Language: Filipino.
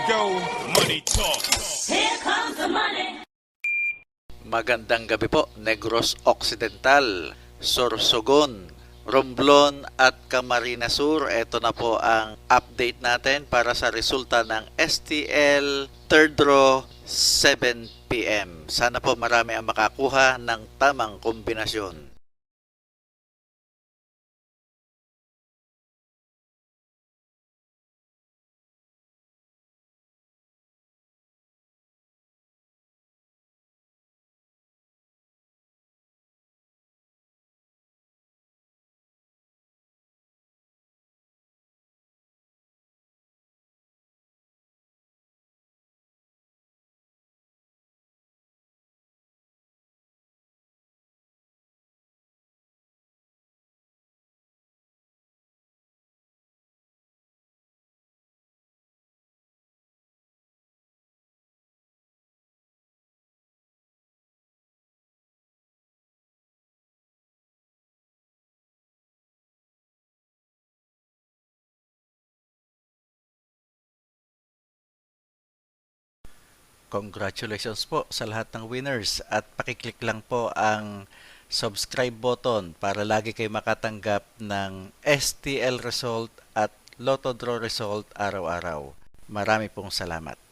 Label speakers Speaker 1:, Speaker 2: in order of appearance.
Speaker 1: go, money talk.
Speaker 2: Here comes the money.
Speaker 3: Magandang gabi po, Negros Occidental, Sorsogon, Romblon at Camarines Sur. Ito na po ang update natin para sa resulta ng STL Third Draw 7 PM. Sana po marami ang makakuha ng tamang kombinasyon. Congratulations po sa lahat ng winners at pakiclick lang po ang subscribe button para lagi kayo makatanggap ng STL result at Lotto Draw result araw-araw. Marami pong salamat.